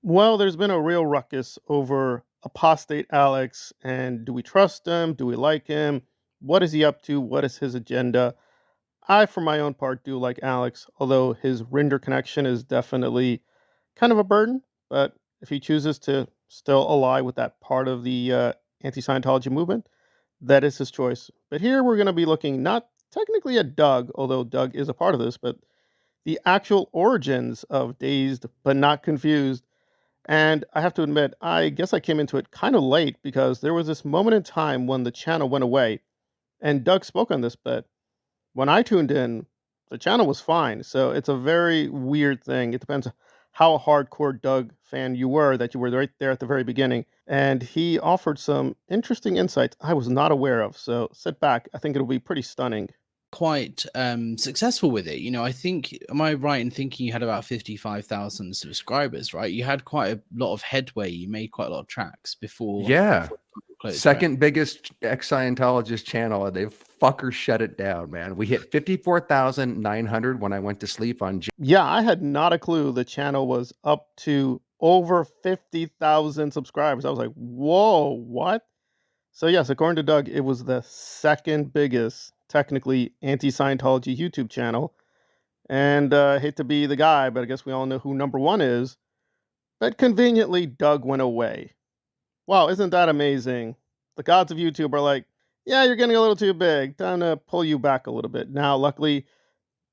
Well, there's been a real ruckus over Apostate Alex, and do we trust him? Do we like him? What is he up to? What is his agenda? I, for my own part, do like Alex, although his render connection is definitely kind of a burden. But if he chooses to still ally with that part of the anti-Scientology movement, that is his choice. But here we're going to be looking not technically at Doug, although Doug is a part of this, but the actual origins of Dazed But Not Confused. And I have to admit, I guess I came into it kind of late because there was this moment in time when the channel went away, and Doug spoke on this, but when I tuned in, the channel was fine. So it's a very weird thing. It depends how hardcore Doug fan you were, that you were right there at the very beginning. And he offered some interesting insights I was not aware of. So sit back. I think it'll be pretty stunning. Quite successful with it. I think, am I right in thinking you had about 55,000 subscribers, right? You had quite a lot of headway. You made quite a lot of tracks before Yeah. it closed, right? Second biggest ex-Scientologist channel, and they fuckers shut it down, man. We hit 54,900 when I went to sleep on Yeah, I had not a clue the channel was up to over 50,000 subscribers. I was like, whoa, what? So, yes, according to Doug, it was the second biggest, technically, anti Scientology YouTube channel. And I hate to be the guy, but I guess we all know who number one is. But conveniently, Doug went away. Wow, isn't that amazing? The gods of YouTube are like, yeah, you're getting a little too big. Time to pull you back a little bit. Now, luckily,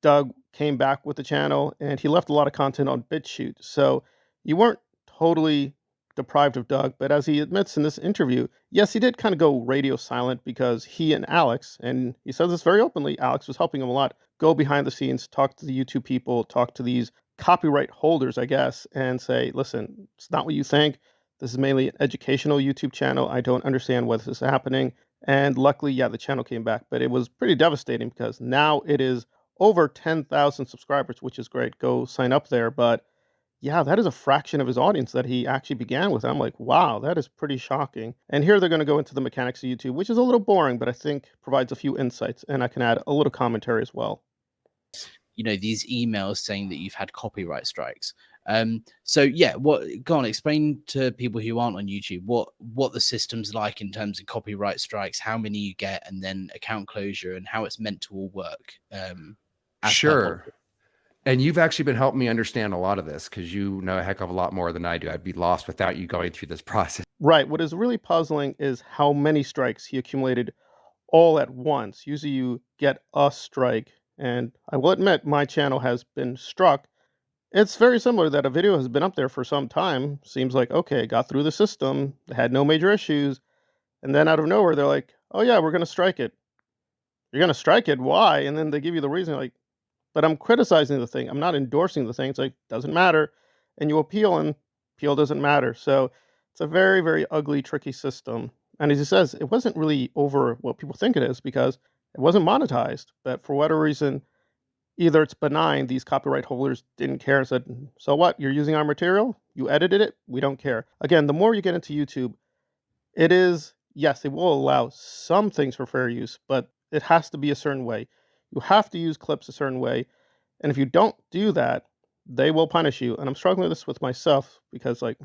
Doug came back with the channel and he left a lot of content on BitChute. So you weren't totally deprived of Doug, but as he admits in this interview, yes, he did kind of go radio silent because he and Alex, and he says this very openly, Alex was helping him a lot, go behind the scenes, talk to the YouTube people, talk to these copyright holders, I guess, and say, listen, it's not what you think. This is mainly an educational YouTube channel. I don't understand why this is happening. And luckily, yeah, the channel came back, but it was pretty devastating because now it is over 10,000 subscribers, which is great. Go sign up there. But yeah, that is a fraction of his audience that he actually began with. I'm like, wow, that is pretty shocking. And here they're going to go into the mechanics of YouTube, which is a little boring, but I think provides a few insights. And I can add a little commentary as well. These emails saying that you've had copyright strikes. So yeah, go on, explain to people who aren't on YouTube what the system's like in terms of copyright strikes, how many you get, and then account closure, and how it's meant to all work. Sure. And you've actually been helping me understand a lot of this because you know a heck of a lot more than I do. I'd be lost without you going through this process. Right. What is really puzzling is how many strikes he accumulated all at once. Usually you get a strike. And I will admit, my channel has been struck. It's very similar that a video has been up there for some time. Seems like, okay, got through the system, had no major issues. And then out of nowhere, they're like, oh, yeah, we're going to strike it. You're going to strike it? Why? And then they give you the reason, like, but I'm criticizing the thing. I'm not endorsing the thing. It's like, doesn't matter. And you appeal, and appeal doesn't matter. So it's a very, very ugly, tricky system. And as he says, it wasn't really over what people think it is because it wasn't monetized. But for whatever reason, either it's benign, these copyright holders didn't care and said, so what? You're using our material? You edited it? We don't care. Again, the more you get into YouTube, it is, yes, they will allow some things for fair use, but it has to be a certain way. You have to use clips a certain way. And if you don't do that, they will punish you. And I'm struggling with this with myself because, like,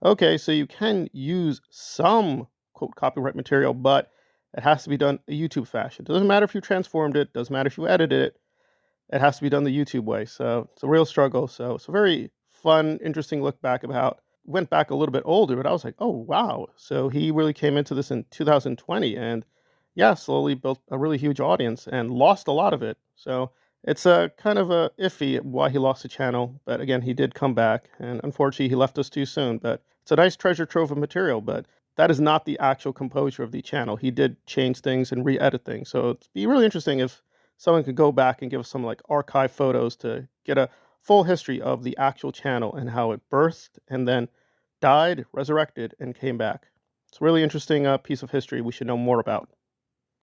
okay, so you can use some quote copyright material, but it has to be done a YouTube fashion. It doesn't matter if you transformed it, doesn't matter if you edited it. It has to be done the YouTube way. So it's a real struggle. So it's a very fun, interesting look back about went back a little bit older, but I was like, oh wow. So he really came into this in 2020 and yeah, slowly built a really huge audience and lost a lot of it. So it's a kind of a iffy why he lost the channel. But again, he did come back and unfortunately he left us too soon. But it's a nice treasure trove of material, but that is not the actual composure of the channel. He did change things and re-edit things. So it'd be really interesting if someone could go back and give us some like archive photos to get a full history of the actual channel and how it birthed and then died, resurrected, and came back. It's a really interesting piece of history we should know more about.